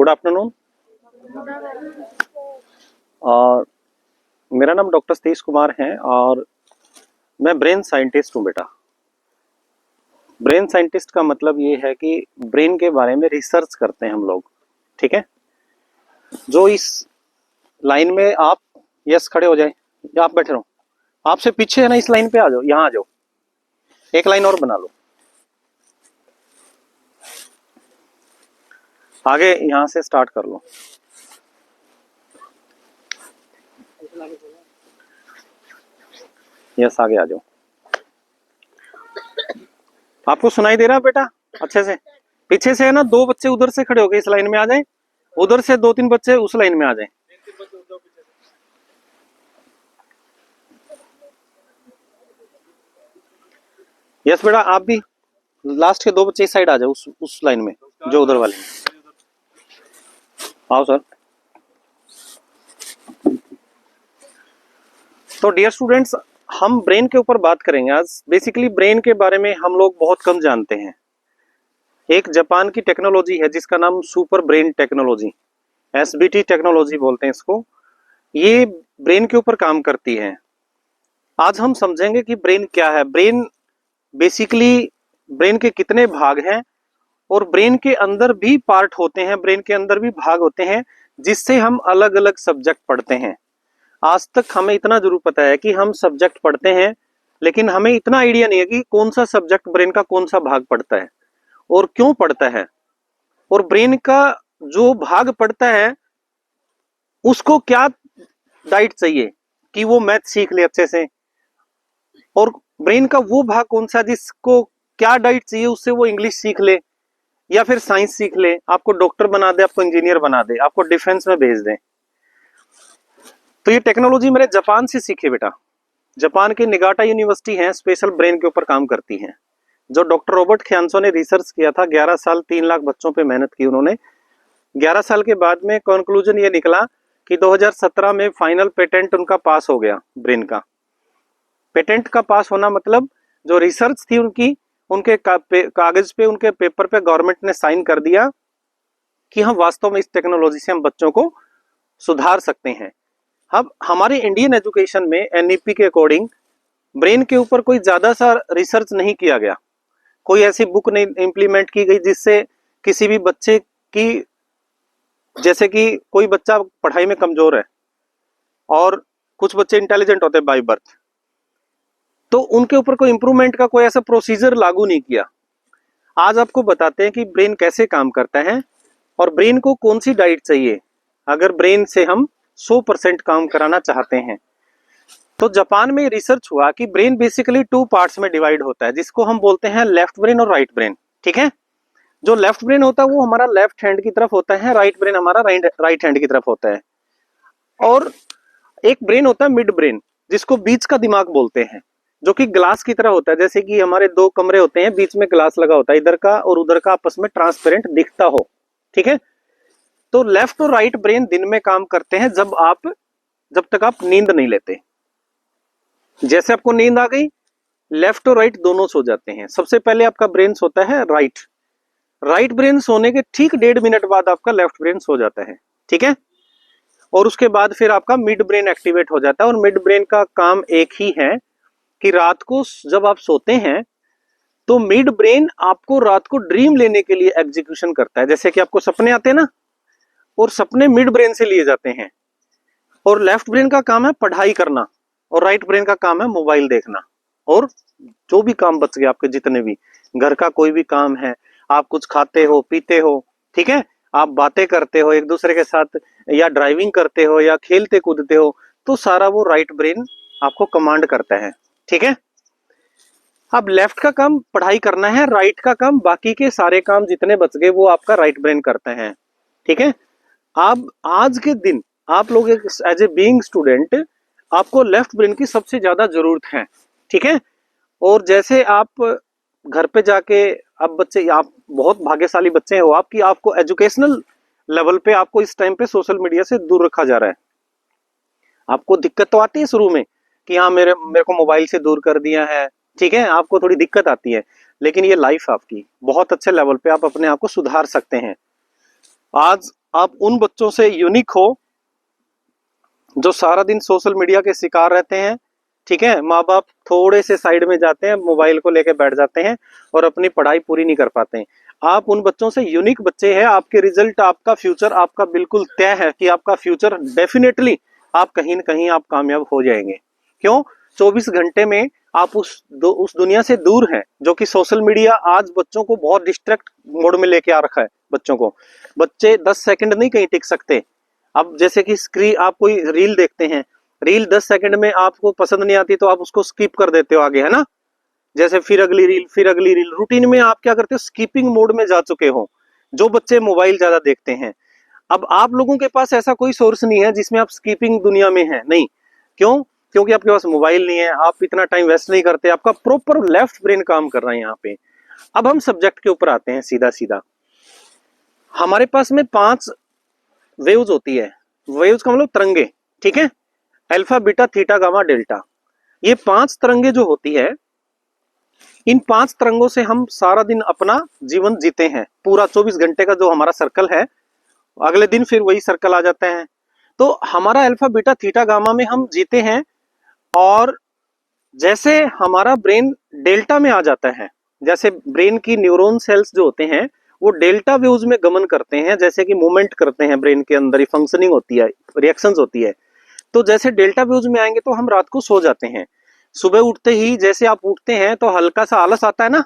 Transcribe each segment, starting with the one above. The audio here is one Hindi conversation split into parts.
Good afternoon. और मेरा नाम डॉक्टर सतीश कुमार है और मैं ब्रेन साइंटिस्ट हूँ बेटा। ब्रेन साइंटिस्ट का मतलब ये है कि ब्रेन के बारे में रिसर्च करते हैं हम लोग, ठीक है। जो इस लाइन में आप यस खड़े हो जाए या आप बैठे रहो, आपसे पीछे है ना, इस लाइन पे आ जाओ, यहाँ आ जाओ, एक लाइन और बना लो, आगे यहाँ से स्टार्ट कर लो। यस, आगे आ जाओ। आपको सुनाई दे रहा है बेटा अच्छे से? पीछे से है ना, दो बच्चे उधर से खड़े हो गए, इस लाइन में आ जाएं, उधर से दो तीन बच्चे उस लाइन में आ जाएं। यस बेटा, आप भी लास्ट के दो बच्चे इस साइड आ जाओ, उस लाइन में जो उधर वाले। आओ सर। तो डियर स्टूडेंट्स, हम ब्रेन के ऊपर बात करेंगे आज। बेसिकली ब्रेन के बारे में हम लोग बहुत कम जानते हैं। एक जापान की टेक्नोलॉजी है जिसका नाम super brain technology, SBT technology बोलते हैं इसको। ये ब्रेन के ऊपर काम करती है। आज हम समझेंगे कि ब्रेन क्या है, ब्रेन बेसिकली ब्रेन के कितने भाग हैं, और ब्रेन के अंदर भी पार्ट होते हैं, ब्रेन के अंदर भी भाग होते हैं जिससे हम अलग अलग सब्जेक्ट पढ़ते हैं। आज तक हमें इतना जरूर पता है कि हम सब्जेक्ट पढ़ते हैं, लेकिन हमें इतना आइडिया नहीं है कि कौन सा सब्जेक्ट ब्रेन का कौन सा भाग पढ़ता है और क्यों पढ़ता है, और ब्रेन का जो भाग पढ़ता है उसको क्या डाइट चाहिए कि वो मैथ सीख ले अच्छे से, और ब्रेन का वो भाग कौन सा जिसको क्या डाइट चाहिए उससे वो इंग्लिश सीख ले या फिर साइंस सीख ले, आपको डॉक्टर बना दे, आपको इंजीनियर बना दे, आपको डिफेंस में भेज दे। तो ये टेक्नोलॉजी मैंने जापान से सीखी बेटा। जापान की निगाटा यूनिवर्सिटी है, स्पेशल ब्रेन के ऊपर काम करती है। जो डॉक्टर रॉबर्ट ख्यान्सो ने रिसर्च किया था, 11 साल 3 लाख बच्चों पे मेहनत की उन्होंने। 11 साल के बाद में कंक्लूजन ये निकला कि 2017 में फाइनल पेटेंट उनका पास हो गया। ब्रेन का पेटेंट का पास होना मतलब जो रिसर्च थी उनकी, उनके कागज पे, उनके पेपर पे गवर्नमेंट ने साइन कर दिया कि हम वास्तव में इस टेक्नोलॉजी से हम बच्चों को सुधार सकते हैं। अब हमारे इंडियन एजुकेशन में एनईपी के अकॉर्डिंग ब्रेन के ऊपर कोई ज्यादा सा रिसर्च नहीं किया गया, कोई ऐसी बुक नहीं इंप्लीमेंट की गई जिससे किसी भी बच्चे की, जैसे कि कोई बच्चा पढ़ाई में कमजोर है और कुछ बच्चे इंटेलिजेंट होते हैं बाय बर्थ, तो उनके ऊपर कोई इंप्रूवमेंट का कोई ऐसा प्रोसीजर लागू नहीं किया। आज आपको बताते हैं कि ब्रेन कैसे काम करता है और ब्रेन को कौन सी डाइट चाहिए अगर ब्रेन से हम 100% काम कराना चाहते हैं। तो जापान में रिसर्च हुआ कि ब्रेन बेसिकली 2 पार्ट्स में डिवाइड होता है, जिसको हम बोलते हैं लेफ्ट ब्रेन और राइट ब्रेन, ठीक है। जो लेफ्ट ब्रेन होता है वो हमारा लेफ्ट हैंड की तरफ होता है, राइट ब्रेन हमारा राइट हैंड की तरफ होता है। और एक ब्रेन होता है मिड ब्रेन, जिसको बीच का दिमाग बोलते हैं, जो कि ग्लास की तरह होता है। जैसे कि हमारे 2 कमरे होते हैं, बीच में ग्लास लगा होता है, इधर का और उधर का आपस में ट्रांसपेरेंट दिखता हो, ठीक है। तो लेफ्ट और राइट ब्रेन दिन में काम करते हैं जब तक आप नींद नहीं लेते। जैसे आपको नींद आ गई, लेफ्ट और राइट दोनों सो जाते हैं। सबसे पहले आपका ब्रेन सोता है राइट ब्रेन सोने के ठीक 1.5 मिनट बाद आपका लेफ्ट ब्रेन सो जाता है, ठीक है। और उसके बाद फिर आपका मिड ब्रेन एक्टिवेट हो जाता है। और मिड ब्रेन का काम एक ही है कि रात को जब आप सोते हैं तो मिड ब्रेन आपको रात को ड्रीम लेने के लिए एग्जीक्यूशन करता है। जैसे कि आपको सपने आते हैं ना, और सपने मिड ब्रेन से लिए जाते हैं। और लेफ्ट ब्रेन का काम है पढ़ाई करना, और राइट ब्रेन का काम है मोबाइल देखना, और जो भी काम बच गए आपके, जितने भी घर का कोई भी काम है, आप कुछ खाते हो पीते हो, ठीक है, आप बातें करते हो एक दूसरे के साथ, या ड्राइविंग करते हो या खेलते कूदते हो, तो सारा वो राइट ब्रेन आपको कमांड करता है, ठीक है। अब लेफ्ट का काम पढ़ाई करना है, राइट का काम बाकी के सारे काम जितने बच गए वो आपका राइट ब्रेन करते हैं, ठीक है। अब आज के दिन आप लोग एज ए बीइंग स्टूडेंट, आपको लेफ्ट ब्रेन की सबसे ज्यादा जरूरत है, ठीक है। और जैसे आप घर पे जाके, अब बच्चे, आप बहुत भाग्यशाली बच्चे हो आप, कि आपको एजुकेशनल लेवल पे आपको इस टाइम पे सोशल मीडिया से दूर रखा जा रहा है। आपको दिक्कत तो आती है शुरू में कि हाँ मेरे को मोबाइल से दूर कर दिया है, ठीक है, आपको थोड़ी दिक्कत आती है, लेकिन ये लाइफ आपकी बहुत अच्छे लेवल पे आप अपने आप को सुधार सकते हैं। आज आप उन बच्चों से यूनिक हो जो सारा दिन सोशल मीडिया के शिकार रहते हैं। ठीक है, माँ बाप थोड़े से साइड में जाते हैं, मोबाइल को लेके बैठ जाते हैं और अपनी पढ़ाई पूरी नहीं कर पाते हैं। आप उन बच्चों से यूनिक बच्चे हैं, आपके रिजल्ट, आपका फ्यूचर आपका बिल्कुल तय है कि आपका फ्यूचर डेफिनेटली आप कहीं न कहीं आप कामयाब हो जाएंगे। क्यों? 24 घंटे में आप उस दुनिया से दूर हैं जो कि सोशल मीडिया आज बच्चों को बहुत डिस्ट्रैक्ट मोड में लेके आ रखा है। बच्चों को, बच्चे 10 सेकंड नहीं कहीं टिक सकते। अब जैसे कि स्क्रीन, आप कोई रील देखते हैं, रील 10 सेकंड में आपको पसंद नहीं आती तो आप उसको स्किप कर देते हो आगे, है ना? जैसे फिर अगली रील, फिर अगली रील, रूटीन में आप क्या करते हो, स्कीपिंग मोड में जा चुके हो। जो बच्चे मोबाइल ज्यादा देखते हैं, अब आप लोगों के पास ऐसा कोई सोर्स नहीं है जिसमें आप स्कीपिंग दुनिया में है, नहीं। क्यों? क्योंकि आपके पास मोबाइल नहीं है, आप इतना टाइम वेस्ट नहीं करते, आपका प्रॉपर लेफ्ट ब्रेन काम कर रहा है यहाँ पे। अब हम सब्जेक्ट के ऊपर आते हैं सीधा सीधा। हमारे पास में 5 वेव्स होती है। वेव्स का मतलब तरंगे, ठीक है? Alpha, beta, theta, gamma, delta, ये 5 तरंगे जो होती है, इन 5 तरंगों से हम सारा दिन अपना जीवन जीते हैं। पूरा 24 घंटे का जो हमारा सर्कल है, अगले दिन फिर वही सर्कल आ जाते हैं। तो हमारा अल्फा, बीटा, थीटा, गामा में हम जीते हैं। और जैसे हमारा ब्रेन डेल्टा में आ जाता है, जैसे ब्रेन की न्यूरॉन सेल्स जो होते हैं वो डेल्टा वेव्स में गमन करते हैं, जैसे कि मूवमेंट करते हैं, ब्रेन के अंदर ही फंक्शनिंग होती है, रिएक्शंस होती है। तो जैसे डेल्टा वेव्स में आएंगे तो हम रात को सो जाते हैं। सुबह उठते ही जैसे आप उठते हैं तो हल्का सा आलस आता है ना।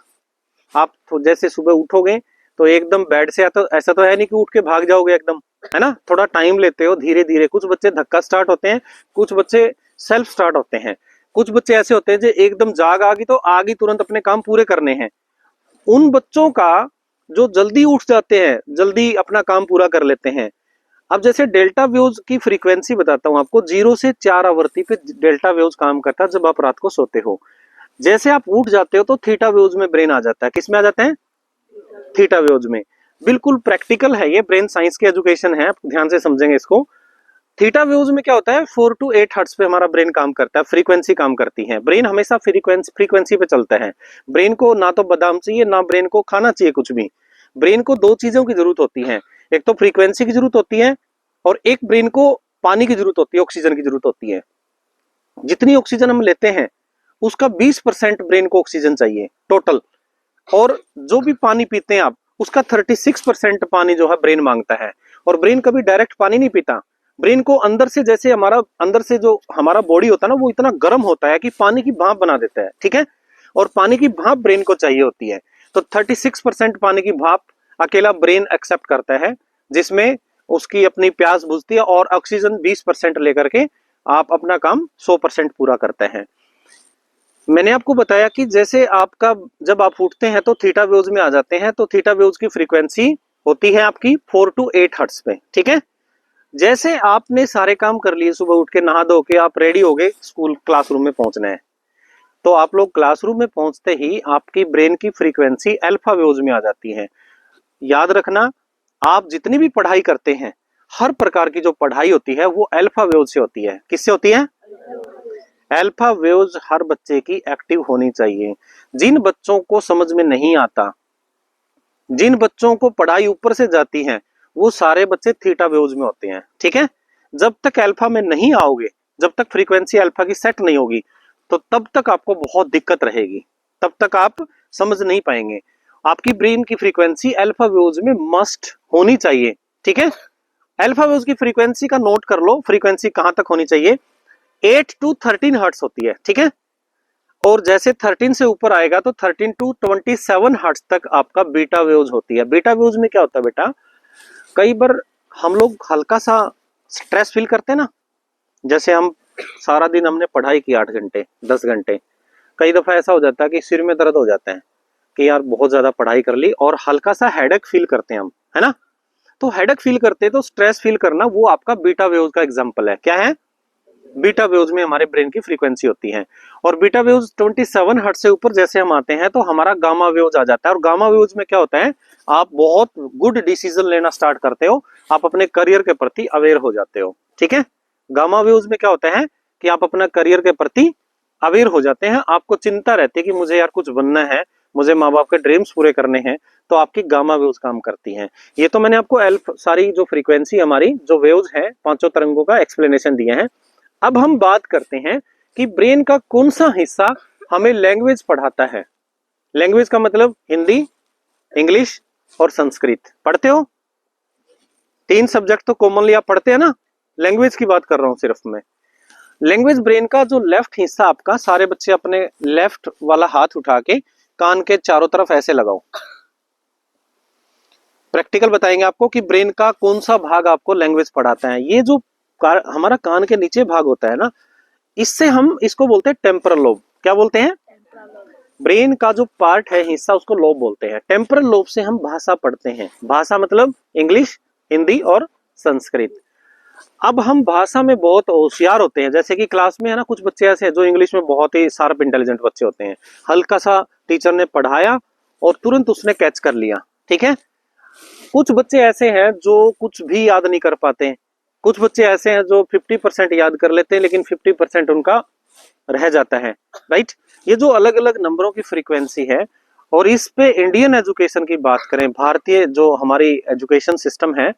आप तो जैसे सुबह उठोगे तो एकदम बेड से तो ऐसा तो है नहीं कि उठ के भाग जाओगे एकदम, है ना? थोड़ा टाइम लेते हो, धीरे धीरे। कुछ बच्चे धक्का स्टार्ट होते हैं, कुछ बच्चे सेल्फ स्टार्ट होते हैं, कुछ बच्चे ऐसे होते हैं जो एकदम जाग आ गई तो आगे तुरंत अपने काम पूरे करने हैं। उन बच्चों का जो जल्दी उठ जाते हैं, जल्दी अपना काम पूरा कर लेते हैं। अब जैसे डेल्टा वेव्स की फ्रीक्वेंसी बताता हूं आपको, 0 से 4 आवृत्ति पे डेल्टा वेव्स काम करता है जब आप रात को सोते हो। जैसे आप उठ जाते हो तो थीटा वेव्स में ब्रेन आ जाता है। किस में आ जाते हैं? थीटा वेव्स में। बिल्कुल प्रैक्टिकल है ये, ब्रेन साइंस की एजुकेशन है, ध्यान से समझेंगे इसको। थीटा वेव्स में क्या होता है, 4 to 8 हर्ट्ज पे हमारा ब्रेन काम करता है, फ्रीक्वेंसी काम करती है। ब्रेन हमेशा फ्रीक्वेंसी पे चलता है। ब्रेन को ना तो बादाम चाहिए, ना ब्रेन को खाना चाहिए कुछ भी। ब्रेन को 2 चीजों की जरूरत होती है, एक तो फ्रीक्वेंसी की जरूरत होती है और एक ब्रेन को पानी की जरूरत होती है, ऑक्सीजन की जरूरत होती है। जितनी ऑक्सीजन हम लेते हैं उसका 20% ब्रेन को ऑक्सीजन चाहिए टोटल। और जो भी पानी पीते हैं आप, उसका 36% पानी जो है ब्रेन मांगता है। और ब्रेन कभी डायरेक्ट पानी नहीं पीता। ब्रेन को अंदर से, जैसे हमारा अंदर से जो हमारा बॉडी होता है ना, वो इतना गर्म होता है कि पानी की भाप बना देता है, ठीक है? और पानी की भाप ब्रेन को चाहिए होती है। तो 36% पानी की भाप अकेला ब्रेन एक्सेप्ट करता है, जिसमें उसकी अपनी प्यास बुझती है। और ऑक्सीजन 20% लेकर के आप अपना काम 100% पूरा करते हैं। मैंने आपको बताया कि जैसे आपका, जब आप उठते हैं तो थीटा वेव्स में आ जाते हैं, तो थीटा वेव्स की फ्रीक्वेंसी होती है आपकी 4 to 8 हर्ट्ज पे, ठीक है? जैसे आपने सारे काम कर लिए, सुबह उठ के नहा धो के आप रेडी हो गए, स्कूल क्लासरूम में पहुंचना है, तो आप लोग क्लासरूम में पहुंचते ही आपकी ब्रेन की फ्रीक्वेंसी अल्फा वेव्स में आ जाती है। याद रखना, आप जितनी भी पढ़ाई करते हैं, हर प्रकार की जो पढ़ाई होती है वो अल्फा वेव्स से होती है। किससे होती है? अल्फा वेव्स हर बच्चे की एक्टिव होनी चाहिए। जिन बच्चों को समझ में नहीं आता, जिन बच्चों को पढ़ाई ऊपर से जाती है, वो सारे बच्चे थीटा वेव्स में होते हैं, ठीक है? जब तक अल्फा में नहीं आओगे, जब तक फ्रीक्वेंसी अल्फा की सेट नहीं होगी, तो तब तक आपको बहुत दिक्कत रहेगी, तब तक आप समझ नहीं पाएंगे। आपकी ब्रेन की फ्रीक्वेंसी अल्फा वेव्स में मस्ट होनी चाहिए, ठीक है? अल्फा वेव्स की फ्रीक्वेंसी का नोट कर लो, फ्रीक्वेंसी कहां तक होनी चाहिए? 8 to 13 हर्ट्ज होती है, ठीक है? और जैसे 13 से ऊपर आएगा तो 13 to 27 हर्ट्ज तक आपका बीटा वेव्स होती है। बीटा वेव्स में क्या होता है बेटा, कई बार हम लोग हल्का सा स्ट्रेस फील करते हैं ना, जैसे हम सारा दिन हमने पढ़ाई की 8 घंटे 10 घंटे, कई दफा ऐसा हो जाता है कि सिर में दर्द हो जाता है कि यार बहुत ज्यादा पढ़ाई कर ली, और हल्का सा हेडेक फील करते हैं हम, है ना? तो हेडेक फील करते हैं तो स्ट्रेस फील करना, वो आपका बीटा वेव्स का एग्जाम्पल है। क्या है? बीटा वेव्स में हमारे ब्रेन की फ्रीक्वेंसी होती है। और बीटा वेव्स 27 हर्ट्ज से ऊपर जैसे हम आते हैं तो हमारा गामा वेव्स आ जाता है। और गामा वेव्स में क्या होता है, आप बहुत गुड डिसीजन लेना स्टार्ट करते हो, आप अपने करियर के प्रति अवेयर हो जाते हो, ठीक है? गामा वेव्स में क्या होता है कि आप अपना करियर के प्रति अवेयर हो जाते हैं, आपको चिंता रहती है कि मुझे यार कुछ बनना है, मुझे माँ बाप के ड्रीम्स पूरे करने हैं, तो आपकी गामा वेव्स काम करती हैं। ये तो मैंने आपको सारी जो फ्रीक्वेंसी हमारी जो वेव्स हैं पांचों तरंगों का एक्सप्लेनेशन दिया है। अब हम बात करते हैं कि ब्रेन का कौन सा हिस्सा हमें लैंग्वेज पढ़ाता है। लैंग्वेज का मतलब हिंदी, इंग्लिश और संस्कृत। पढ़ते हो? 3 सब्जेक्ट तो कॉमनली आप पढ़ते हैं ना। लैंग्वेज की बात कर रहा हूं सिर्फ मैं। लैंग्वेज ब्रेन का जो लेफ्ट हिस्सा आपका, सारे बच्चे अपने लेफ्ट वाला हाथ उठा के कान के चारों तरफ ऐसे लगाओ। प्रैक्टिकल बताएंगे आपको कि ब्रेन का कौन सा भाग आपको लैंग्वेज पढ़ाता है। ये जो हमारा कान के नीचे भाग होता है ना, इससे हम इसको बोलते हैं टेम्परल लोब। क्या बोलते हैं? ब्रेन का जो पार्ट है, हिस्सा, उसको लोब बोलते हैं। टेम्परल लोब से हम भाषा पढ़ते हैं। भाषा मतलब इंग्लिश, हिंदी और संस्कृत। अब हम भाषा में बहुत होशियार होते हैं। जैसे कि क्लास में है ना, कुछ बच्चे ऐसे हैं जो इंग्लिश में बहुत ही शार्प इंटेलिजेंट बच्चे होते हैं। हल्का सा टीचर ने पढ़ाया और तुरंत उसने कैच कर लिया, ठीक है। कुछ बच्चे ऐसे हैं जो कुछ भी याद नहीं कर पाते। कुछ बच्चे ऐसे हैं जो 50% याद कर लेते हैं, लेकिन 50% उनका रह जाता है, राइट। ये जो अलग अलग नंबरों की फ्रीक्वेंसी है, और इस पे इंडियन एजुकेशन की बात करें, भारतीय जो हमारी एजुकेशन सिस्टम है,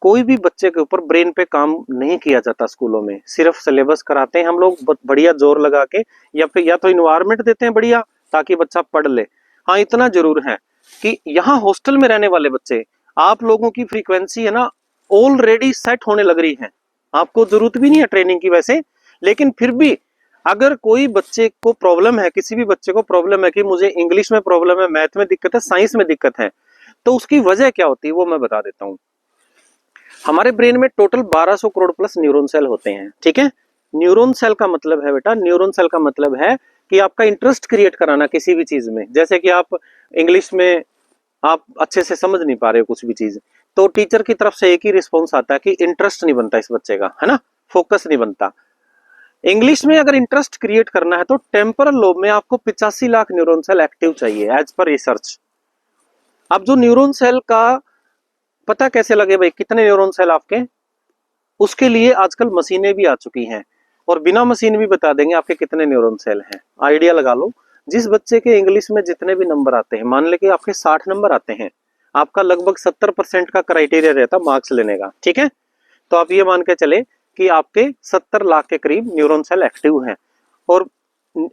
कोई भी बच्चे के ऊपर ब्रेन पे काम नहीं किया जाता स्कूलों में। सिर्फ सिलेबस कराते हैं हम लोग बढ़िया जोर लगा के, या फिर या तो इन्वायरमेंट देते हैं बढ़िया ताकि बच्चा पढ़ ले। हाँ, इतना जरूर है कि यहाँ हॉस्टल में रहने वाले बच्चे, आप लोगों की फ्रीक्वेंसी है ना ऑलरेडी सेट होने लग रही है। आपको जरूरत भी नहीं है ट्रेनिंग की वैसे, लेकिन फिर भी अगर कोई बच्चे को प्रॉब्लम है, किसी भी बच्चे को प्रॉब्लम है कि मुझे इंग्लिश में प्रॉब्लम है, मैथ में दिक्कत है, साइंस में दिक्कत है, तो उसकी वजह क्या होती है वो मैं बता देता हूँ। हमारे ब्रेन में total 1200 crore plus neuron cell होते हैं, ठीक है। न्यूरॉन सेल का मतलब है बेटा, न्यूरॉन सेल का मतलब है कि आपका इंटरेस्ट क्रिएट कराना किसी भी चीज में। जैसे कि आप इंग्लिश में आप अच्छे से समझ नहीं पा रहे हो कुछ भी चीज, तो टीचर की तरफ से एक ही रिस्पॉन्स आता है कि इंटरेस्ट नहीं बनता इस बच्चे का, है ना, फोकस नहीं बनता। इंग्लिश में अगर इंटरेस्ट क्रिएट करना है तो टेम्पोरल लोब में आपको 85 लाख न्यूरॉन सेल एक्टिव चाहिए एज पर रिसर्च। अब जो न्यूरॉन सेल का पता कैसे लगे भाई कितने न्यूरॉन सेल आपके, उसके लिए आजकल मशीनें भी आ चुकी हैं, और बिना मशीन भी बता देंगे आपके कितने न्यूरॉन सेल हैं। आइडिया लगा लो, जिस बच्चे के इंग्लिश में जितने भी नंबर आते हैं, मान ले कि आपके 60 नंबर आते हैं, आपका लगभग 70% का क्राइटेरिया रहता मार्क्स लेने का, ठीक है। तो आप ये मान के चले कि आपके 70 लाख के करीब न्यूरॉन सेल एक्टिव हैं। और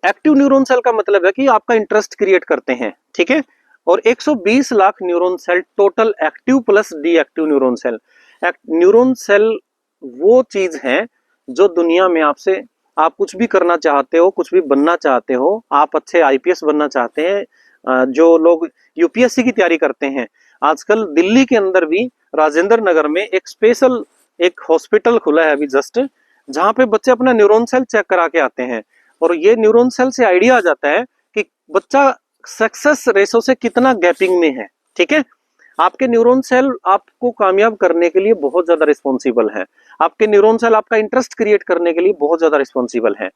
एक्टिव न्यूरॉन सेल का मतलब है कि आपका इंटरेस्ट क्रिएट करते हैं, ठीक है। और 120 lakh neuron cell total active plus deactive neuron cell. Neuron cell वो चीज है जो दुनिया में आपसे, आप कुछ भी करना चाहते हो, कुछ भी बनना चाहते हो, आप अच्छे आईपीएस बनना चाहते हैं, जो लोग यूपीएससी की तैयारी करते हैं, आजकल दिल्ली के अंदर भी राजेंद्र नगर में एक स्पेशल एक हॉस्पिटल खुला है अभी जस्ट, जहां पे बच्चे अपना न्यूरॉन सेल चेक करा के आते हैं। और ये न्यूरॉन सेल से आइडिया आ जाता है कि बच्चा सक्सेस रेशो से कितना गैपिंग में है, ठीक है। आपके न्यूरॉन सेल आपको कामयाब करने के लिए बहुत ज्यादा रिस्पॉन्सिबल है। आपके न्यूरॉन सेल आपका इंटरेस्ट क्रिएट करने के लिए बहुत ज्यादा रिस्पॉन्सिबल है।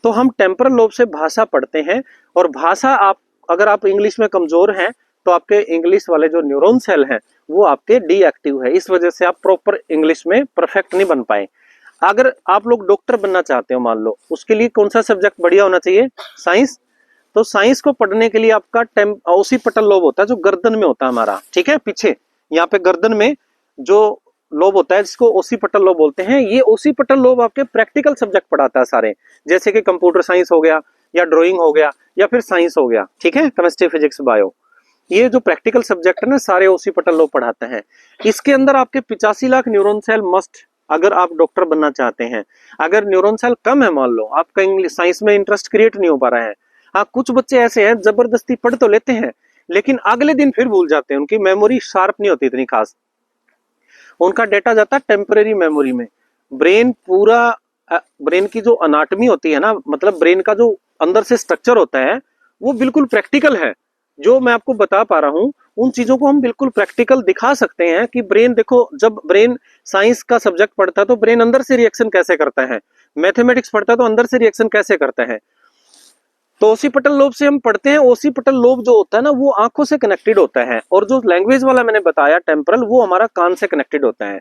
तो हम टेम्पोरल लोब से भाषा पढ़ते हैं, और भाषा आप अगर आप इंग्लिश में कमजोर हैं तो आपके इंग्लिश वाले जो न्यूरॉन सेल हैं वो आपके डीएक्टिव है। इस वजह से आप प्रॉपर इंग्लिश में परफेक्ट नहीं बन पाए। अगर आप लोग डॉक्टर बनना चाहते हो मान लो, उसके लिए कौन सा सब्जेक्ट बढ़िया होना चाहिए? साइंस। तो साइंस को पढ़ने के लिए आपका ओसिपिटल लोब होता है जो गर्दन में होता है हमारा, ठीक है, पीछे यहाँ पे गर्दन में जो लोब होता है जिसको ओसिपिटल लोब बोलते हैं। ये ओसिपिटल लोब आपके प्रैक्टिकल सब्जेक्ट पढ़ाता है सारे, जैसे कि कंप्यूटर साइंस हो गया, या ड्राइंग हो गया, या फिर साइंस हो गया, ठीक है, केमिस्ट्री, फिजिक्स, बायो। ये जो प्रैक्टिकल सब्जेक्ट है ना सारे ओसिपिटल लोब पढ़ाते हैं। इसके अंदर आपके 85 लाख न्यूरॉन सेल मस्ट, अगर आप डॉक्टर बनना चाहते हैं। अगर न्यूरॉन सेल कम है, मान लो आपका इंग्लिश साइंस में इंटरेस्ट क्रिएट नहीं हो पा रहा है, हाँ कुछ बच्चे ऐसे हैं जबरदस्ती पढ़ तो लेते हैं लेकिन अगले दिन फिर भूल जाते हैं, उनकी मेमोरी शार्प नहीं होती इतनी खास, उनका डेटा जाता है टेम्परेरी मेमोरी में। ब्रेन पूरा, ब्रेन की जो अनाटमी होती है ना, मतलब ब्रेन का जो अंदर से स्ट्रक्चर होता है वो बिल्कुल प्रैक्टिकल है। जो मैं आपको बता पा रहा हूं उन चीजों को हम बिल्कुल प्रैक्टिकल दिखा सकते हैं कि ब्रेन देखो, जब ब्रेन साइंस का सब्जेक्ट पढ़ता है तो ब्रेन अंदर से रिएक्शन कैसे करता है, मैथमेटिक्स पढ़ता है तो अंदर से रिएक्शन कैसे करता है। तो ओसिपिटल लोब से हम पढ़ते हैं। ओसिपिटल लोब जो होता है ना वो आंखों से कनेक्टेड होता है, और जो लैंग्वेज वाला मैंने बताया टेम्पोरल, वो हमारा कान से कनेक्टेड होता है।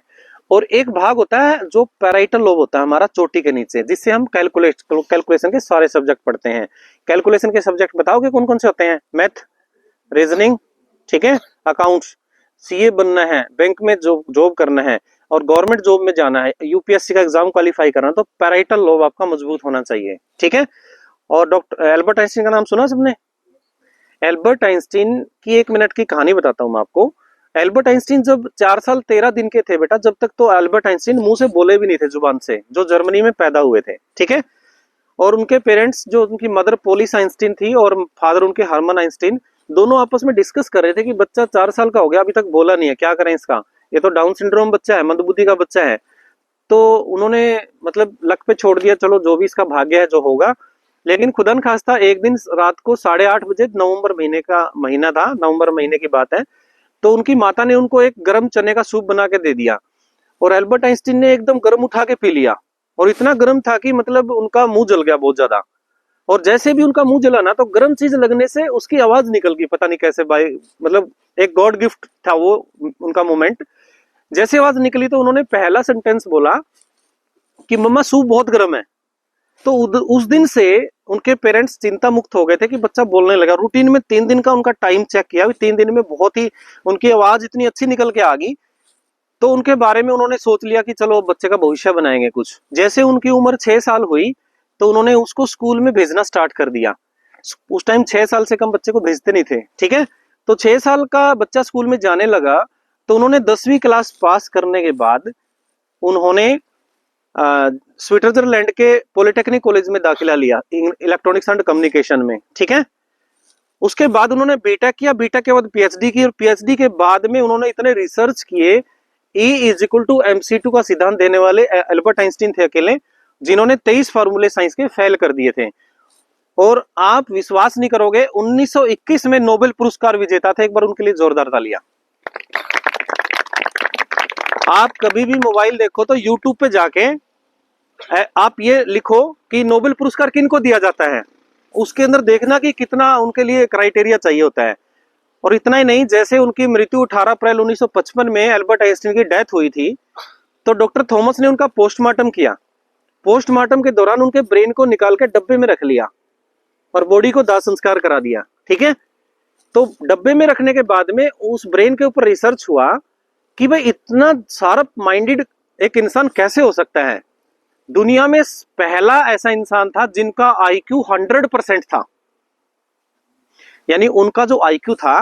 और एक भाग होता है जो पैराइटल लोब होता है हमारा चोटी के नीचे, जिससे हम कैलकुलेशन के सारे सब्जेक्ट पढ़ते हैं। कैलकुलेशन के सब्जेक्ट बताओगे कौन कौन से होते हैं? मैथ, रीजनिंग, ठीक है, अकाउंट्स, सीए बनना है, बैंक में जॉब करना है और गवर्नमेंट जॉब में जाना है, यूपीएससी का एग्जाम क्वालिफाई करना है, तो पैराइटल लोब आपका मजबूत होना चाहिए, ठीक है। और डॉक्टर एल्बर्ट आइंस्टीन का नाम सुना सबने? एल्बर्ट आइंस्टीन की 1 मिनट की कहानी बताता हूं मैं आपको। एल्बर्ट आइंस्टीन जब 4 साल 13 दिन के थे बेटा, जब तक तो एल्बर्ट आइंस्टीन मुंह से बोले भी नहीं थे जुबान से, जो जर्मनी में पैदा हुए थे, ठीक है। और उनके पेरेंट्स, जो उनकी मदर पोलिस आइंस्टीन थी और फादर उनके हरमन आइंस्टीन, दोनों आपस में डिस्कस कर रहे थे कि बच्चा 4 साल का हो गया, अभी तक बोला नहीं है, क्या करें इसका, ये तो डाउन सिंड्रोम बच्चा है, मंदबुद्धि का बच्चा है। तो उन्होंने मतलब लक पे छोड़ दिया, चलो जो भी इसका भाग्य है जो होगा। लेकिन खुदन खास्ता एक दिन रात को 8:30 बजे, नवंबर महीने का महीना था, नवंबर महीने की बात है, तो उनकी माता ने उनको एक गर्म चने का सूप बना के दे दिया और एल्बर्ट आइंस्टीन ने एकदम गर्म उठा के पी लिया। और इतना गर्म था कि मतलब उनका मुंह जल गया बहुत ज्यादा। और जैसे भी उनका मुंह जला ना, तो गर्म चीज लगने से उसकी आवाज निकल गई, पता नहीं कैसे भाई, मतलब एक गॉड गिफ्ट था वो उनका मोमेंट। जैसे आवाज निकली तो उन्होंने पहला सेंटेंस बोला कि मम्मा सूप बहुत गर्म है। तो उस दिन से उनके पेरेंट्स चिंता मुक्त हो गए थे कि बच्चा बोलने लगा। रूटीन में 3 दिन का उनका टाइम चेक किया, 3 दिन में बहुत ही उनकी आवाज इतनी अच्छी निकल के आ गई। तो उनके बारे में उन्होंने सोच लिया कि चलो बच्चे का भविष्य बनाएंगे कुछ। जैसे उनकी उम्र 6 साल हुई तो उन्होंने उसको स्कूल में भेजना स्टार्ट कर दिया। उस टाइम 6 साल से कम बच्चे को भेजते नहीं थे, ठीक है। तो 6 साल का बच्चा स्कूल में जाने लगा। तो उन्होंने 10वीं क्लास पास करने के बाद उन्होंने स्विट्जरलैंड के पॉलिटेक्निक कॉलेज में दाखिला लिया, इलेक्ट्रॉनिक्स एंड कम्युनिकेशन में, ठीक है। उसके बाद उन्होंने बीटेक किया, बीटेक के बाद पीएचडी की, और पीएचडी के बाद में उन्होंने इतने रिसर्च किए। E=mc2 का सिद्धांत देने वाले एल्बर्ट आइंस्टीन थे अकेले, जिन्होंने 23 फार्मूले साइंस के फेल कर दिए थे। और आप विश्वास नहीं करोगे, 1921 में नोबेल पुरस्कार विजेता थे। एक बार उनके लिए जोरदार तालियां। आप कभी भी मोबाइल देखो तो यूट्यूब पे जाके आप ये लिखो कि नोबेल पुरस्कार किनको दिया जाता है, उसके अंदर देखना कि कितना उनके लिए क्राइटेरिया चाहिए होता है। और इतना ही नहीं, जैसे उनकी मृत्यु 18 अप्रैल 1955 में एल्बर्ट आइंस्टीन की डेथ हुई थी, तो डॉक्टर थॉमस ने उनका पोस्टमार्टम किया। पोस्टमार्टम के दौरान उनके ब्रेन को निकाल के डब्बे में रख लिया और बॉडी को दाह संस्कार करा दिया, ठीक है। तो डब्बे में रखने के बाद में उस ब्रेन के ऊपर रिसर्च हुआ कि भाई इतना शार्प माइंडेड एक इंसान कैसे हो सकता है। दुनिया में पहला ऐसा इंसान था जिनका आईक्यू 100% था, यानी उनका जो आईक्यू था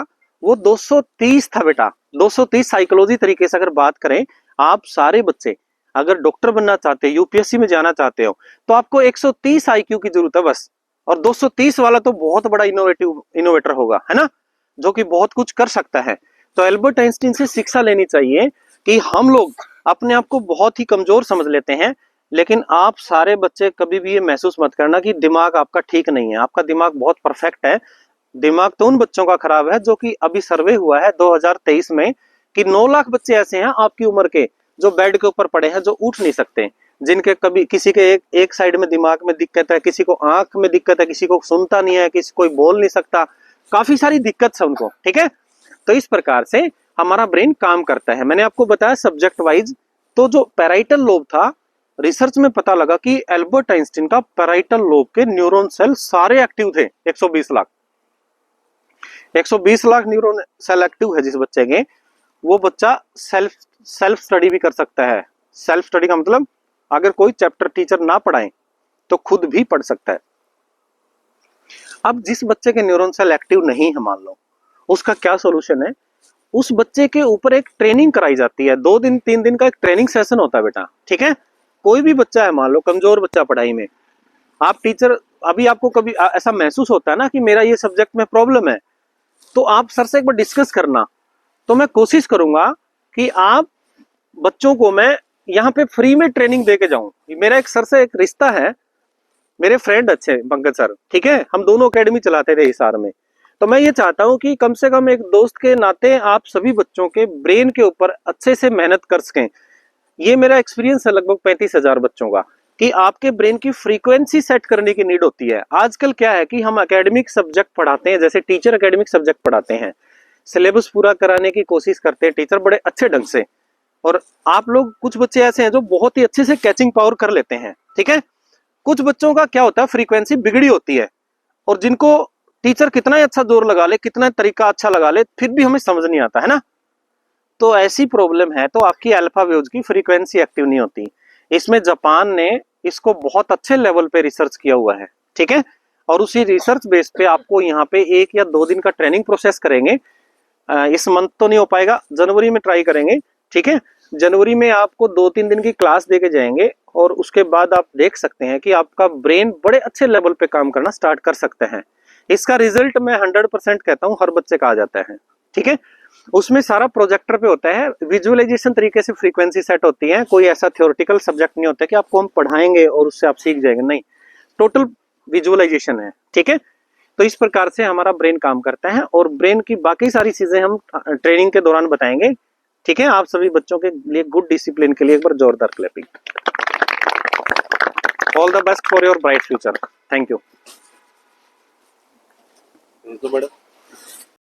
वो 230 था बेटा, 230। साइकोलॉजी तरीके से अगर बात करें, आप सारे बच्चे अगर डॉक्टर बनना चाहते हैं, यूपीएससी में जाना चाहते हो, तो आपको 130 आईक्यू की जरूरत है बस। और 230 वाला तो बहुत बड़ा इनोवेटर होगा, है ना, जो कि बहुत कुछ कर सकता है। तो एल्बर्ट आइंस्टीन से शिक्षा लेनी चाहिए कि हम लोग अपने आप को बहुत ही कमजोर समझ लेते हैं। लेकिन आप सारे बच्चे कभी भी ये महसूस मत करना कि दिमाग आपका ठीक नहीं है, आपका दिमाग बहुत परफेक्ट है। दिमाग तो उन बच्चों का खराब है जो कि अभी सर्वे हुआ है 2023 में कि 9 लाख बच्चे ऐसे हैं आपकी उम्र के जो बेड के ऊपर पड़े हैं, जो उठ नहीं सकते, जिनके कभी किसी के एक साइड में दिमाग में दिक्कत है, किसी को आंख में दिक्कत है, किसी को सुनता नहीं है, किसी कोई बोल नहीं सकता, काफी सारी दिक्कत है उनको, ठीक है। तो इस प्रकार से हमारा ब्रेन काम करता है। मैंने आपको बताया सब्जेक्ट वाइज। तो जो पैराइटल लोब था, रिसर्च में पता लगा कि एल्बर्ट आइंस्टीन का पैराइटल लोब के न्यूरॉन सेल सारे एक्टिव थे, 120 lakh. 120 lakh neuron cell active है जिस बच्चे के, वो बच्चा सेल्फ स्टडी भी कर सकता है। सेल्फ स्टडी का मतलब अगर कोई चैप्टर टीचर ना पढ़ाए तो खुद भी पढ़ सकता है। अब जिस बच्चे के न्यूरॉन सेल एक्टिव नहीं है, मान लो, उसका क्या सॉल्यूशन है? उस बच्चे के ऊपर एक ट्रेनिंग कराई जाती है, 2 दिन 3 दिन का एक ट्रेनिंग सेशन होता है बेटा, ठीक है। कोई भी बच्चा है, मान लो कमजोर बच्चा पढ़ाई में, आप टीचर, अभी आपको कभी ऐसा महसूस होता है ना कि मेरा ये सब्जेक्ट में प्रॉब्लम है, तो आप सर से एक बार डिस्कस करना। तो मैं कोशिश करूंगा कि आप बच्चों को मैं यहाँ पे फ्री में ट्रेनिंग दे के जाऊं। मेरा एक सर से एक रिश्ता है, मेरे फ्रेंड अच्छे पंकज सर, ठीक है, हम दोनों एकेडमी चलाते थे हिसार में। तो मैं ये चाहता हूं कि कम से कम एक दोस्त के नाते आप सभी बच्चों के ब्रेन के ऊपर अच्छे से मेहनत कर सकें। ये मेरा एक्सपीरियंस है लगभग 35,000 बच्चों का, कि आपके ब्रेन की फ्रीक्वेंसी सेट करने की नीड होती है। आजकल क्या है कि हम एकेडमिक सब्जेक्ट पढ़ाते हैं, जैसे टीचर एकेडमिक सब्जेक्ट पढ़ाते हैं, सिलेबस पूरा कराने की कोशिश करते हैं टीचर बड़े अच्छे ढंग से, और आप लोग कुछ बच्चे ऐसे हैं जो बहुत ही अच्छे से कैचिंग पावर कर लेते हैं, ठीक है। कुछ बच्चों का क्या होता है, फ्रीक्वेंसी बिगड़ी होती है, और जिनको टीचर कितना ही अच्छा जोर लगा ले, कितना तरीका अच्छा लगा ले, फिर भी हमें समझ नहीं आता है ना। तो ऐसी प्रॉब्लम है, तो आपकी अल्फा वेव्स की फ्रीक्वेंसी एक्टिव नहीं होती। इसमें जापान ने इसको बहुत अच्छे लेवल पे रिसर्च किया हुआ है, ठीक है। और उसी रिसर्च बेस पे आपको यहाँ पे 1 या 2 दिन का ट्रेनिंग प्रोसेस करेंगे। इस मंथ तो नहीं हो पाएगा, जनवरी में ट्राई करेंगे, ठीक है। जनवरी में आपको 2-3 दिन की क्लास दे के जाएंगे, और उसके बाद आप देख सकते हैं कि आपका ब्रेन बड़े अच्छे लेवल पे काम करना स्टार्ट कर सकते हैं। इसका रिजल्ट मैं 100% कहता हूँ हर बच्चे का आ जाता है, ठीक है। उसमें सारा प्रोजेक्टर पे होता है, विजुअलाइजेशन तरीके से फ्रीक्वेंसी सेट होती है, कोई ऐसा थ्योरेटिकल सब्जेक्ट नहीं होता कि आपको हम पढ़ाएंगे और उससे आप सीख जाएंगे, नहीं, टोटल विजुअलाइजेशन है, ठीक है। तो इस प्रकार से हमारा ब्रेन काम करता है, और ब्रेन की बाकी सारी चीजें हम ट्रेनिंग के दौरान बताएंगे, ठीक है। आप सभी बच्चों के लिए गुड डिसिप्लिन के लिए एक बार जोरदार clapping. All the best for your bright future. Thank you. तो मैडम